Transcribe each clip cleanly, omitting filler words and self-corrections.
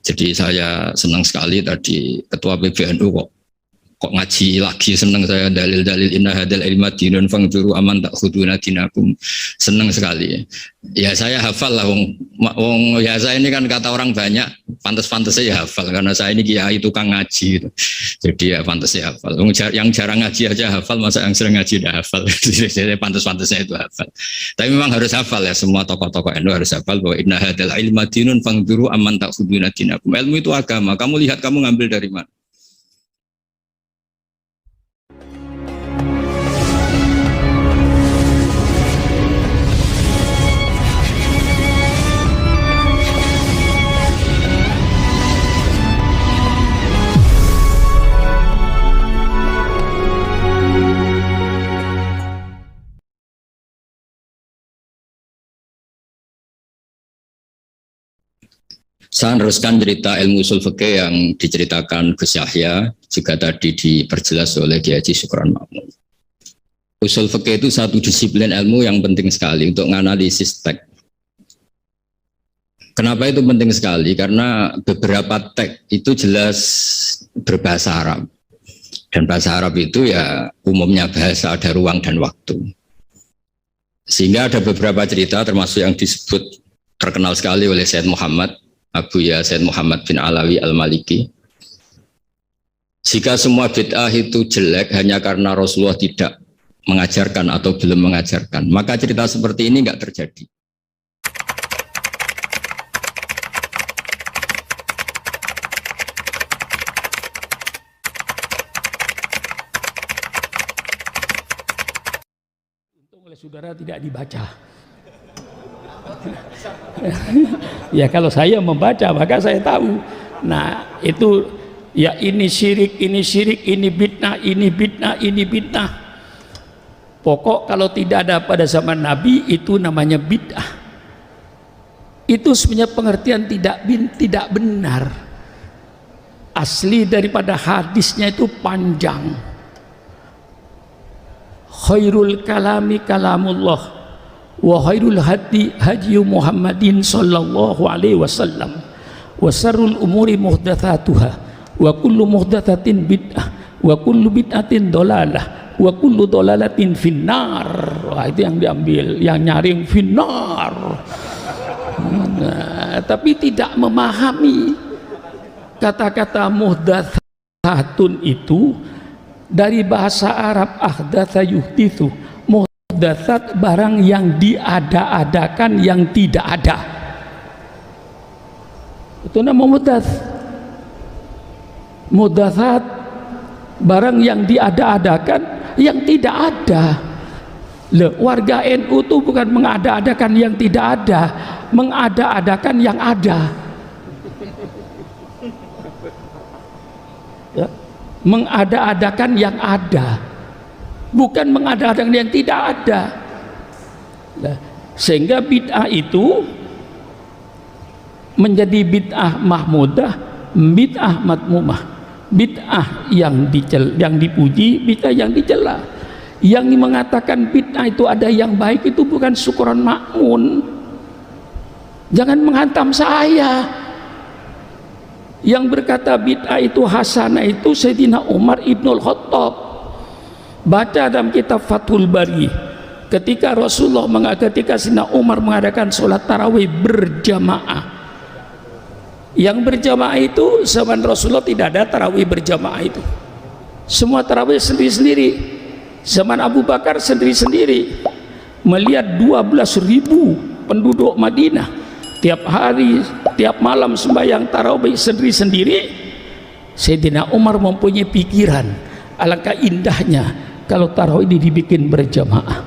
Jadi saya senang sekali tadi ketua PBNU kok ngaji lagi, senang saya dalil-dalil inna hadal ilma dinun fangzuru aman tak khuduna dinakum, senang sekali ya. Saya hafal lah wong ya, saya ini kan kata orang banyak pantas-pantas saya hafal karena saya ini kiai tukang ngaji gitu. Jadi ya pantas saya hafal, yang jarang ngaji aja hafal, masa yang sering ngaji udah hafal. Jadi pantas-pantasnya itu hafal, tapi memang harus hafal ya, semua tokoh-tokoh NU harus hafal bahwa inna hadal ilma dinun fangzuru aman tak khuduna dinakum. Ilmu itu agama, kamu lihat kamu ngambil dari mana. Saya meneruskan cerita ilmu usul fikih yang diceritakan Gus Yahya, juga tadi diperjelas oleh Kiai Haji Syukron Makmun. Usul fikih itu satu disiplin ilmu yang penting sekali untuk menganalisis teks. Kenapa itu penting sekali? Karena beberapa teks itu jelas berbahasa Arab. Dan bahasa Arab itu ya umumnya bahasa ada ruang dan waktu. Sehingga ada beberapa cerita termasuk yang disebut terkenal sekali oleh Sayyid Muhammad Abu Ya Sayyid Muhammad bin Alawi Al-Maliki. Jika semua bid'ah itu jelek hanya karena Rasulullah tidak mengajarkan atau belum mengajarkan, maka cerita seperti ini enggak terjadi. Untung oleh saudara tidak dibaca. Ya kalau saya membaca maka saya tahu. Nah itu ya, ini syirik, ini bid'ah, ini bid'ah, ini bid'ah. Pokok kalau tidak ada pada zaman Nabi itu namanya bid'ah. Itu sebenarnya pengertian tidak benar. Asli daripada hadisnya itu panjang. Khairul kalami kalamullah wa khairul hadi hadi Muhammadin sallallahu alaihi wasallam wa sarrul umuri muhdatsatuha wa kullu muhdatsatin bid'ah wa kullu bid'atin dolalah wa kullu dolalatin finnar. Wah, itu yang diambil, yang nyaring finnar. Nah, tapi tidak memahami kata-kata muhdatsatun itu dari bahasa Arab ahdatsa yuhditsu. Muhdatsat barang yang diada-adakan yang tidak ada, itu nama muhdatsat. Muhdatsat barang yang diada-adakan yang tidak ada. Loh, warga NU itu bukan mengada-adakan yang tidak ada, mengada-adakan yang ada. Ya, mengada-adakan yang ada, bukan mengada-adakan yang tidak ada. Nah, sehingga bid'ah itu menjadi bid'ah mahmudah, bid'ah madmumah, bid'ah yang dipuji, bid'ah yang dicela. Yang mengatakan bid'ah itu ada yang baik itu bukan Syukron Makmun. Jangan menghantam saya. Yang berkata bid'ah itu hasanah itu Sayyidina Umar Ibnul Khattab. Baca dalam kitab Fathul Bari, ketika Sayyidina Umar mengadakan sholat tarawih berjamaah. Yang berjamaah itu zaman Rasulullah tidak ada tarawih berjamaah itu. Semua tarawih sendiri-sendiri. Zaman Abu Bakar sendiri-sendiri. Melihat 12.000 penduduk Madinah tiap hari, tiap malam sembahyang tarawih sendiri-sendiri, Sayyidina Umar mempunyai pikiran, alangkah indahnya kalau tarawih ini dibikin berjamaah.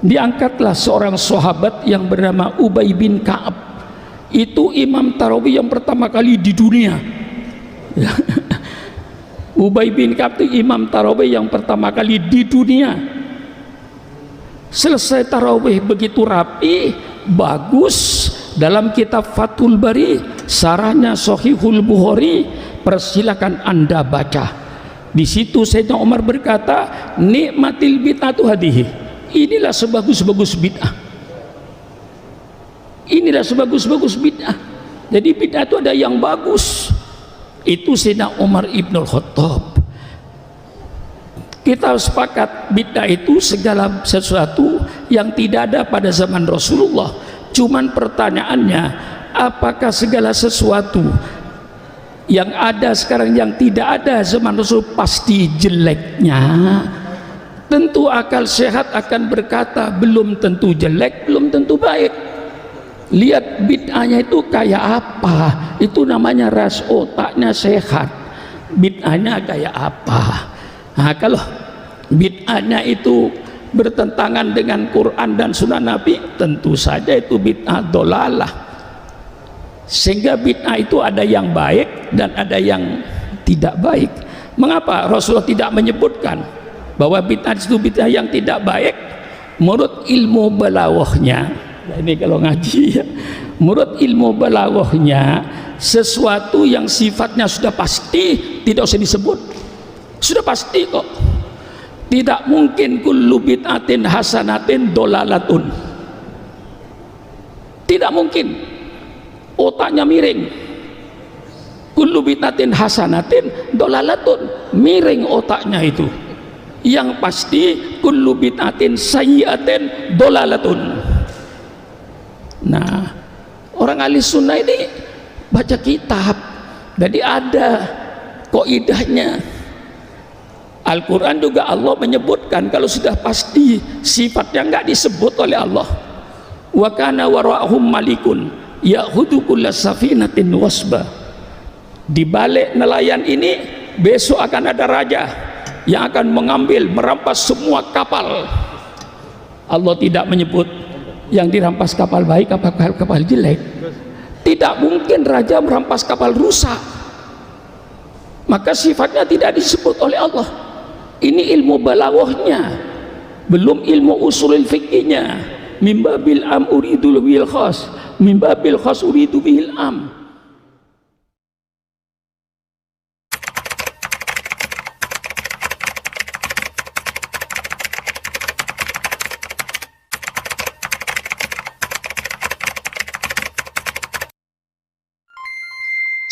Diangkatlah seorang sahabat yang bernama Ubay bin Ka'ab. Itu imam tarawih yang pertama kali di dunia. Ubay bin Ka'ab itu imam tarawih yang pertama kali di dunia. Selesai tarawih begitu rapi, bagus. Dalam kitab Fathul Bari, sarahnya Sahihul Bukhari, persilakan Anda baca. Di situ Sayyidina Umar berkata, nikmatil bid'atu hadihi. Inilah sebagus-bagus bid'ah. Inilah sebagus-bagus bid'ah. Jadi bid'ah itu ada yang bagus. Itu Sayyidina Umar Ibnul Khattab. Kita sepakat bid'ah itu segala sesuatu yang tidak ada pada zaman Rasulullah. Cuman pertanyaannya, apakah segala sesuatu yang ada sekarang yang tidak ada zaman Rasul pasti jeleknya? Tentu akal sehat akan berkata belum tentu jelek, belum tentu baik. Lihat bid'ahnya itu kayak apa, itu namanya ras otaknya sehat. Bid'ahnya kayak apa? Nah, kalau bid'ahnya itu bertentangan dengan Quran dan Sunnah Nabi, tentu saja itu bid'ah dolalah. Sehingga bid'ah itu ada yang baik dan ada yang tidak baik. Mengapa Rasulullah tidak menyebutkan bahwa bid'ah itu bid'ah yang tidak baik? Menurut ilmu balaghahnya, nah ini kalau ngaji ya, menurut ilmu balaghahnya, sesuatu yang sifatnya sudah pasti tidak usah disebut, sudah pasti kok. Tidak mungkin kullu bid'atin hasanatin dolalatun, tidak mungkin, otaknya miring. Kullu bid'atin hasanatin dolalatun, miring otaknya itu. Yang pasti kullu bid'atin sayyi'atin dolalatun. Nah, orang ahli sunnah ini baca kitab, jadi ada kaidahnya. Al-Quran juga Allah menyebutkan kalau sudah pasti sifatnya nggak disebut oleh Allah. Wa kana wara'hum malikun ya'khudhu kulla safinatin wasba. Di balik nelayan ini besok akan ada raja yang akan mengambil, merampas semua kapal. Allah tidak menyebut yang dirampas kapal baik apa kapal jelek. Tidak mungkin raja merampas kapal rusak, maka sifatnya tidak disebut oleh Allah. Ini ilmu balaghahnya, belum ilmu usulul fikihnya. Mimbabil am uridul bil khas, mimbabil khas uridu bil am.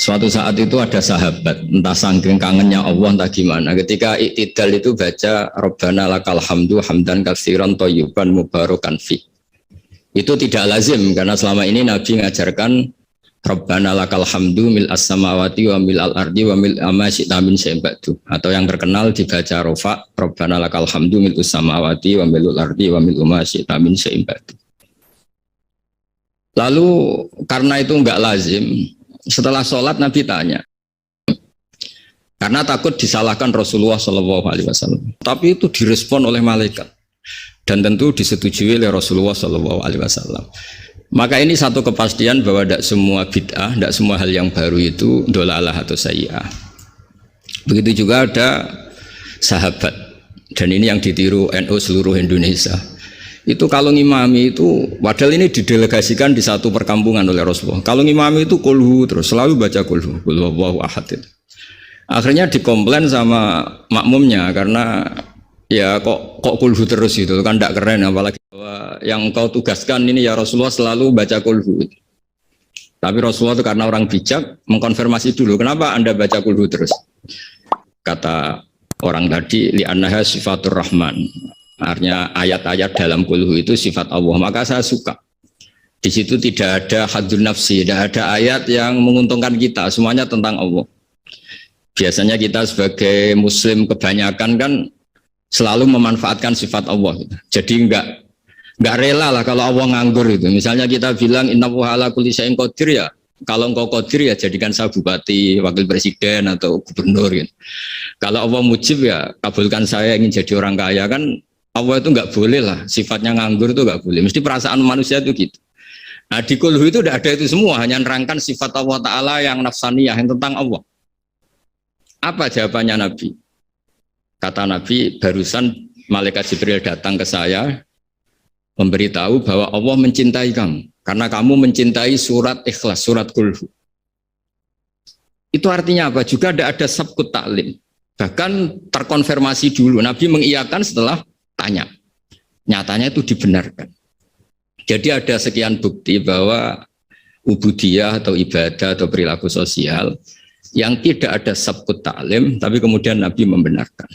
Suatu saat itu ada sahabat, entah saking kangennya Allah entah gimana, ketika iktidal itu baca Rabbana lakal hamdu hamdan katsiran thayyiban mubarakan fi. Itu tidak lazim karena selama ini Nabi ngajarkan Rabbana lakal hamdu mil as-samawati wa mil al-ardi wa mil ma syi'ta min syai'in ba'du. Atau yang terkenal dibaca Rafa Rabbana lakal hamdu mil as-samawati wa mil al-ardi wa mil ma syi'ta min syai'in ba'du. Lalu karena itu enggak lazim, setelah sholat Nabi tanya, karena takut disalahkan Rasulullah SAW. Tapi itu direspon oleh malaikat dan tentu disetujui oleh Rasulullah SAW. Maka ini satu kepastian bahwa tidak semua bid'ah, tidak semua hal yang baru itu dolalah atau sayyi'ah. Begitu juga ada sahabat, dan ini yang ditiru NU seluruh Indonesia. Itu kalau ngimami itu, padahal ini didelegasikan di satu perkampungan oleh Rasulullah. Kalau ngimami itu kulhu terus, selalu baca kulhu, kulhuwallahu ahad itu. Akhirnya dikomplain sama makmumnya karena ya kok kulhu terus itu kan tidak keren, apalagi bahwa yang kau tugaskan ini ya Rasulullah selalu baca kulhu. Tapi Rasulullah itu karena orang bijak mengkonfirmasi dulu, kenapa Anda baca kulhu terus? Kata orang tadi, li'annaha sifatur rahman. Artinya ayat-ayat dalam kulhu itu sifat Allah, maka saya suka. Di situ tidak ada hadun nafsi, tidak ada ayat yang menguntungkan kita, semuanya tentang Allah. Biasanya kita sebagai muslim kebanyakan kan selalu memanfaatkan sifat Allah. Jadi enggak rela lah kalau Allah nganggur itu. Misalnya kita bilang innallaha ala kulli syai'in qadir, ya kalau engkau qadir ya jadikan saya bupati, wakil presiden atau gubernur gitu. Kalau Allah mujib ya kabulkan saya ingin jadi orang kaya, kan Allah itu nggak boleh lah, sifatnya nganggur itu nggak boleh. Mesti perasaan manusia itu gitu. Nah di kulhu itu tidak ada itu semua, hanya nerangkan sifat Allah Ta'ala yang nafsaniyah, yang tentang Allah. Apa jawabannya Nabi? Kata Nabi, barusan malaikat Jibril datang ke saya memberitahu bahwa Allah mencintai kamu karena kamu mencintai surat ikhlas, surat kulhu. Itu artinya apa? Juga ada sabkut taklim. Bahkan terkonfirmasi dulu, Nabi mengiyakan setelah tanya, nyatanya itu dibenarkan. Jadi ada sekian bukti bahwa ubudiyah atau ibadah atau perilaku sosial yang tidak ada sabqut ta'lim, tapi kemudian Nabi membenarkan.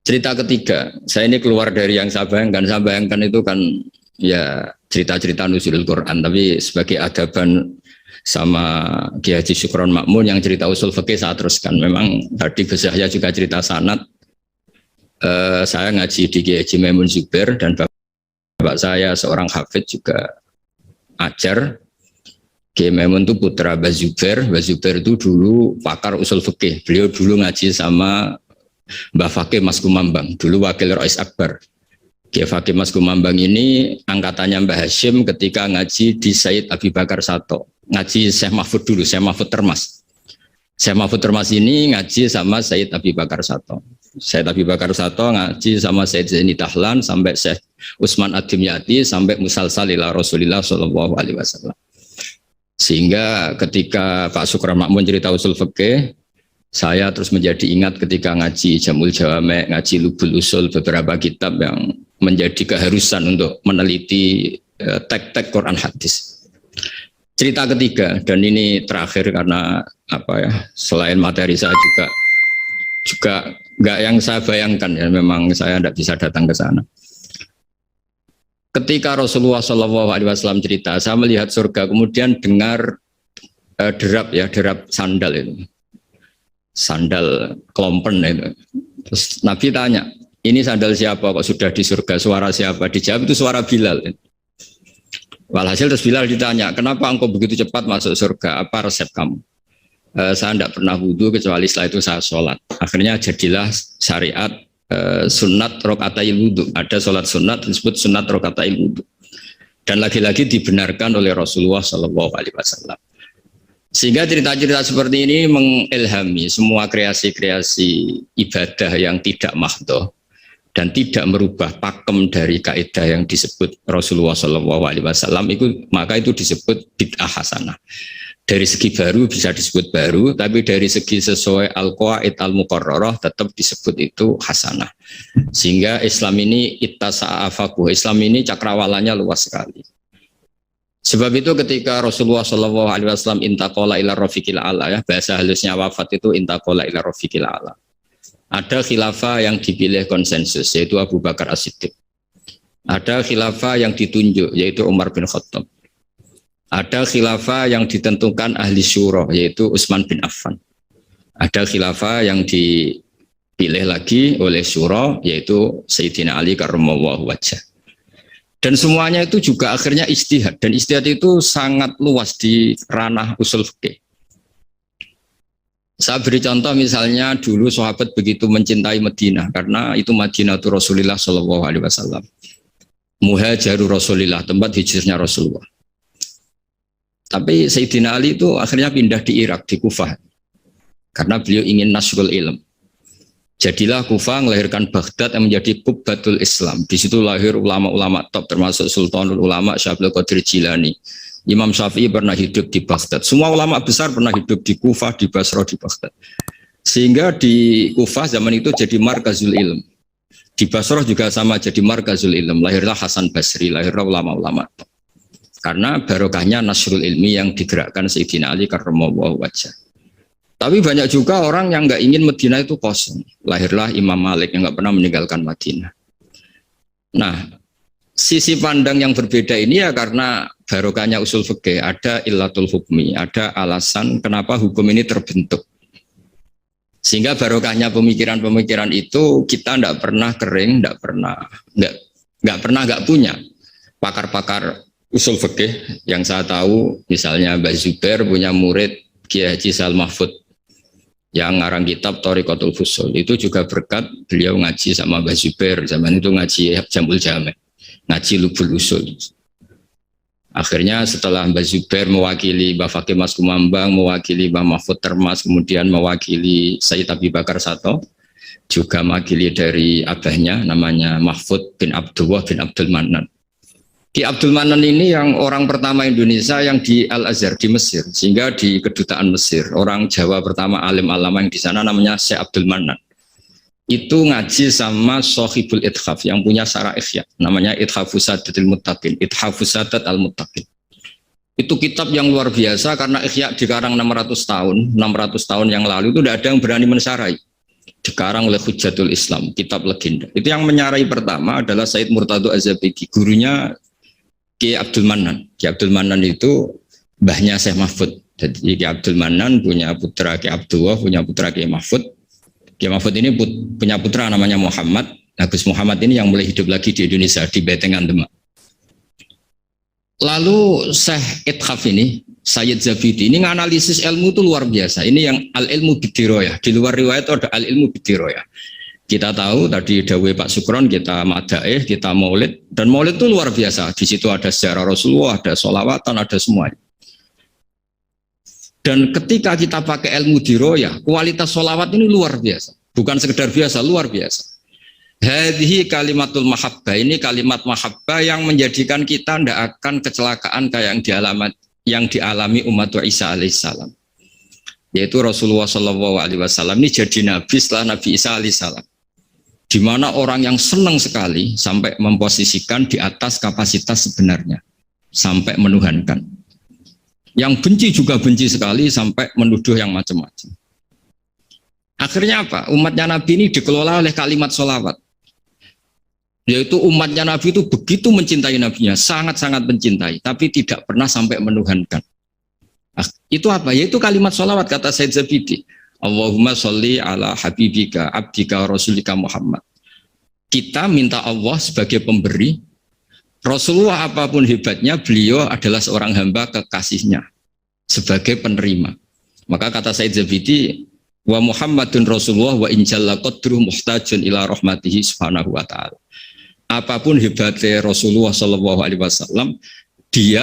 Cerita ketiga, saya ini keluar dari yang saya bayangkan itu kan ya cerita-cerita nuzulul Quran, tapi sebagai adaban sama Kiai Haji Syukron Makmun yang cerita usul fikih saya teruskan. Memang tadi Gus Yahya juga cerita sanad. Saya ngaji di Kiai Haji Maimun Zubair dan bapak saya seorang hafidz juga ajar. Kiai Maimun itu putra Mbah Zubair. Mbah Zubair itu dulu pakar usul fikih. Beliau dulu ngaji sama Mbah Fakih Mas Kumambang, dulu wakil Rais Akbar. Kiai Fakih Mas Kumambang ini angkatannya Mbah Hashim ketika ngaji di Said Abi Bakar Sato. Ngaji Syekh Mahfud dulu, Syekh Mahfud Termas. Syekh Mahfud Termas ini ngaji sama Said Abi Bakar Sato. Said Abi Bakar Sato ngaji sama Said Zaini Dahlan sampai Syekh Utsman Ad-Dimyati sampai musalsal ila Rasulillah sallallahu alaihi wasallam. Sehingga ketika Pak Syukron Makmun cerita usul fikih, saya terus menjadi ingat ketika ngaji Jamul Jawame, ngaji Lubul Usul, beberapa kitab yang menjadi keharusan untuk meneliti tek-tek Quran hadis. Cerita ketiga, dan ini terakhir karena apa ya, selain materi saya juga nggak yang saya bayangkan ya, memang saya tidak bisa datang ke sana. Ketika Rasulullah SAW cerita, saya melihat surga, kemudian dengar derap sandal itu. Sandal klompen itu. Terus Nabi tanya, ini sandal siapa kok sudah di surga, suara siapa? Dijawab itu suara Bilal. Walhasil terus Bilal ditanya, kenapa engkau begitu cepat masuk surga, apa resep kamu? Saya tidak pernah wudhu kecuali setelah itu saya sholat. Akhirnya jadilah syariat sunat rokatail wudhu. Ada sholat sunat disebut sunat rokatail wudhu. Dan lagi-lagi dibenarkan oleh Rasulullah SAW. Sehingga cerita-cerita seperti ini mengilhami semua kreasi-kreasi ibadah yang tidak mahdhah dan tidak merubah pakem dari kaidah yang disebut Rasulullah SAW, maka itu disebut bid'ah hasanah. Dari segi baru bisa disebut baru, tapi dari segi sesuai al-qawaid al-muqarrarah tetap disebut itu hasanah. Sehingga Islam ini ittasa'afakuh, Islam ini cakrawalanya luas sekali. Sebab itu ketika Rasulullah SAW intaqala ila rafiqil a'la, ya, bahasa halusnya wafat itu intaqala ila rafiqil a'la. Ada khilafah yang dipilih konsensus, yaitu Abu Bakar As-Siddiq. Ada khilafah yang ditunjuk, yaitu Umar bin Khattab. Ada khilafah yang ditentukan ahli syura, yaitu Utsman bin Affan. Ada khilafah yang dipilih lagi oleh syura, yaitu Sayyidina Ali karramallahu wajhah. Dan semuanya itu juga akhirnya ijtihad, dan ijtihad itu sangat luas di ranah usul fikih. Saya beri contoh misalnya dulu sahabat begitu mencintai Madinah karena itu Madinah itu Rasulullah SAW. Muhajiru Rasulullah, tempat hijrahnya Rasulullah. Tapi Sayyidina Ali itu akhirnya pindah di Irak, di Kufah. Karena beliau ingin nasrul ilm. Jadilah Kufah melahirkan Baghdad yang menjadi Qubbatul Islam. Di situ lahir ulama-ulama top termasuk Sultanul Ulama Syekh Abdul Qadir Jilani. Imam Syafi'i pernah hidup di Baghdad. Semua ulama besar pernah hidup di Kufah, di Basra, di Baghdad. Sehingga di Kufah zaman itu jadi markazul ilm. Di Basra juga sama jadi markazul ilm. Lahirlah Hasan Basri, lahirlah ulama-ulama top. Karena barokahnya nasrul ilmi yang digerakkan Sayyidina Ali karramallahu wajhah. Tapi banyak juga orang yang nggak ingin Madinah itu kosong. Lahirlah Imam Malik yang nggak pernah meninggalkan Madinah. Nah, sisi pandang yang berbeda ini ya karena barokahnya usul fikih, ada illatul hukmi, ada alasan kenapa hukum ini terbentuk. Sehingga barokahnya pemikiran-pemikiran itu kita nggak pernah kering, nggak punya pakar-pakar usul fikih. Yang saya tahu, misalnya Mbah Zubair punya murid Kiai Haji Sal Mahfud yang ngarang kitab Thariqatul Fusul, itu juga berkat beliau ngaji sama Mbah Zubair, zaman itu ngaji Jamul Jame, ngaji Lubul Usul. Akhirnya setelah Mbah Zubair mewakili Mbah Fakih Mas Kumambang, mewakili Mbah Mahfud Termas, kemudian mewakili Sayyid Abi Bakar Sato, juga mewakili dari abahnya namanya Mahfud bin Abdullah bin Abdul Manan. Ki Abdul Manan ini yang orang pertama Indonesia yang di Al-Azhar di Mesir, sehingga di kedutaan Mesir orang Jawa pertama alim alama yang di sana namanya Syekh Abdul Manan. Itu ngaji sama Sohibul Ithaf yang punya syarah Ihya, namanya Ithafus Sadatil Muttaqin, Ithafus Sadat al-Muttaqin. Itu kitab yang luar biasa karena Ihya dikarang 600 tahun yang lalu itu tidak ada yang berani mensarai. Dikarang oleh Hujjatul Islam, kitab legenda. Itu yang menyarai pertama adalah Said Murtado Az-Zabidi, gurunya Ki Abdul Manan. Ki Abdul Manan itu mbahnya Syekh Mahfud. Jadi Ki Abdul Manan punya putra Ki Abdullah, punya putra Ki Mahfud. Ki Mahfud ini punya putra namanya Muhammad. Nah, Gus Muhammad ini yang mulai hidup lagi di Indonesia, di Betengan Demak. Lalu Syekh Ithaf ini, Sayyid Zabidi ini nganalisis ilmu itu luar biasa. Ini yang al-ilmu bidiroyah. Di luar riwayat itu ada al-ilmu bidiroyah. Kita tahu tadi dawuh Pak Sukron, kita madaih, kita maulid. Dan maulid itu luar biasa. Di situ ada sejarah Rasulullah, ada sholawatan, ada semuanya. Dan ketika kita pakai ilmu diroyah, kualitas sholawat ini luar biasa. Bukan sekedar biasa, luar biasa. Hadhihi kalimatul mahabbah, ini kalimat mahabbah yang menjadikan kita tidak akan kecelakaan kayak yang dialami umat Isa alaihissalam, yaitu Rasulullah SAW ini jadi nabi setelah Nabi Isa alaihissalam, di mana orang yang senang sekali sampai memposisikan di atas kapasitas sebenarnya sampai menuhankan, yang benci juga benci sekali sampai menuduh yang macam-macam. Akhirnya apa? Umatnya Nabi ini dikelola oleh kalimat sholawat. Yaitu umatnya Nabi itu begitu mencintai Nabinya, sangat-sangat mencintai, tapi tidak pernah sampai menuhankan. Itu apa? Yaitu kalimat sholawat, kata Said Zabidi. Allahumma sholli ala habibika abdika rasulika Muhammad. Kita minta Allah sebagai pemberi. Rasulullah apapun hebatnya, beliau adalah seorang hamba kekasihnya sebagai penerima. Maka kata Said Zabidi, wa Muhammadun Rasulullah wa injalla qadruh muhtajun ila rahmatihi subhanahu wa ta'ala. Apapun hebatnya Rasulullah SAW,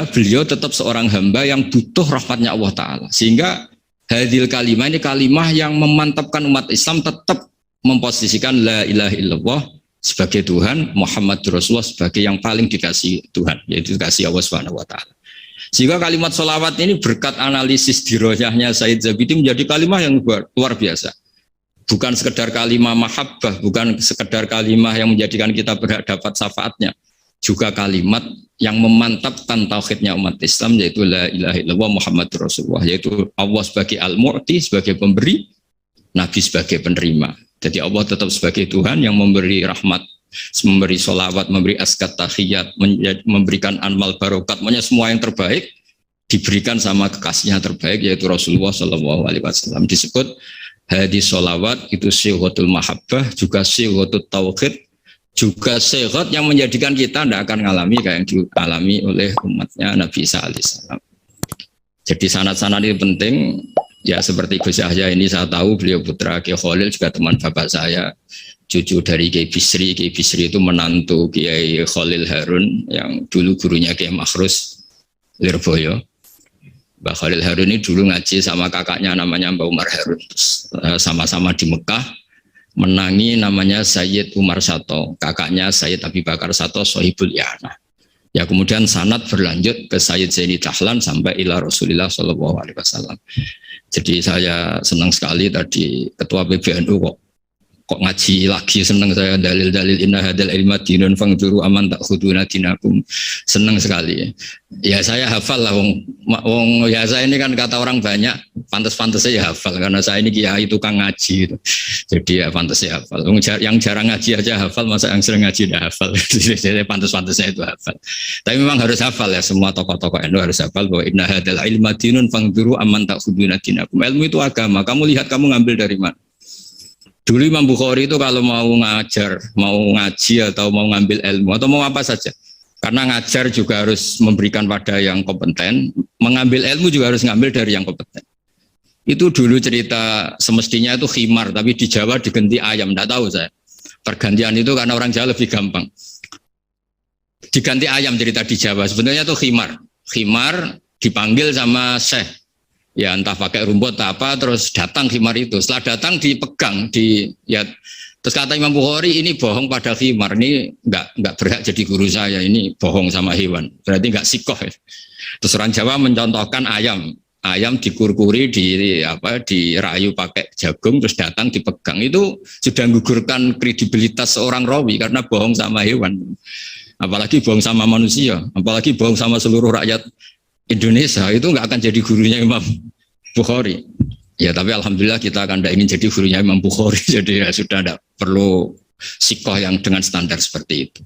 beliau tetap seorang hamba yang butuh rahmatnya Allah Ta'ala. Sehingga hadil kalimah ini kalimah yang memantapkan umat Islam tetap memposisikan la ilaha illallah sebagai Tuhan, Muhammad Rasulullah sebagai yang paling dikasih Tuhan, yaitu dikasih Allah Subhanahu wa Ta'ala. Sehingga kalimat sholawat ini berkat analisis diroyahnya Said Zabidi menjadi kalimah yang luar biasa. Bukan sekedar kalimah mahabbah, bukan sekedar kalimah yang menjadikan kita berhak dapat syafaatnya, juga kalimat yang memantapkan tauhidnya umat Islam, yaitu la ilaha illallah Muhammadur Rasulullah, yaitu Allah sebagai al-mu'ti, sebagai pemberi, Nabi sebagai penerima. Jadi Allah tetap sebagai Tuhan yang memberi rahmat, memberi sholawat, memberi askat tahiyat, memberikan amal barokat, semua yang terbaik diberikan sama kekasihnya terbaik, yaitu Rasulullah SAW. Disebut hadis sholawat itu syihotul mahabbah, juga syihotul tauhid, juga syigot yang menjadikan kita tidak akan mengalami kayak yang dialami oleh umatnya Nabi Isa alaihissalam. Jadi sanad-sanad ini penting. Ya seperti Gus Yahya ini saya tahu beliau putra Kiai Khalil, juga teman bapak saya, cucu dari Kiai Bisri. Kiai Bisri itu menantu Kiai Khalil Harun yang dulu gurunya Kiai Makhrus Lirboyo. Mbak Khalil Harun ini dulu ngaji sama kakaknya namanya Mbak Umar Harun. Sama-sama di Mekah menangi namanya Sayyid Umar Sato, kakaknya Sayyid Abi Bakar Sato Sohibul I'anah. Ya kemudian sanad berlanjut ke Sayyid Zaini Dahlan sampai ila Rasulullah SAW. Jadi saya senang sekali tadi ketua PBNU kok ngaji lagi, senang saya dalil-dalil inna hadal ilma dinun fangduru aman tak khuduna dinakum, senang sekali ya. Saya hafal lah wong ya, saya ini kan kata orang banyak pantas-pantas saya hafal karena saya ini kiai tukang ngaji gitu. Jadi ya pantas saya hafal, yang jarang ngaji aja hafal, masa yang sering ngaji udah hafal. Jadi pantas-pantas saya itu hafal, tapi memang harus hafal ya, semua tokoh-tokoh NU harus hafal bahwa inna hadal ilma dinun fangduru aman tak khuduna dinakum. Ilmu itu agama, kamu lihat kamu ngambil dari mana. Dulu Imam Bukhari itu kalau mau ngajar, mau ngaji atau mau ngambil ilmu atau mau apa saja, karena ngajar juga harus memberikan pada yang kompeten, mengambil ilmu juga harus ngambil dari yang kompeten. Itu dulu cerita semestinya itu khimar, tapi di Jawa diganti ayam, tidak tahu saya. Pergantian itu karena orang Jawa lebih gampang. Diganti ayam cerita di Jawa, sebenarnya itu khimar. Khimar dipanggil sama syekh. Ya entah pakai rumput atau apa, terus datang khimar itu. Setelah datang dipegang, terus kata Imam Bukhari, ini bohong pada khimar, ini enggak berhak jadi guru saya, ini bohong sama hewan, berarti enggak sikoh ya. Terus orang Jawa mencontohkan ayam dikurkuri, dirayu pakai jagung, terus datang dipegang, itu sudah menggugurkan kredibilitas seorang rawi karena bohong sama hewan, apalagi bohong sama manusia, apalagi bohong sama seluruh rakyat Indonesia itu nggak akan jadi gurunya Imam Bukhari. Ya tapi alhamdulillah kita akan tidak ingin jadi gurunya Imam Bukhari. Jadi ya sudah tidak perlu sikoh yang dengan standar seperti itu.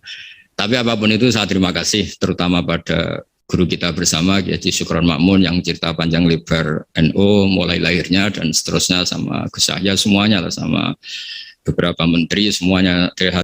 Tapi apapun itu saya terima kasih terutama pada guru kita bersama Kiai Syukron Makmun yang cerita panjang lebar NU mulai lahirnya dan seterusnya sama Gus Yahya semuanya lah sama beberapa menteri semuanya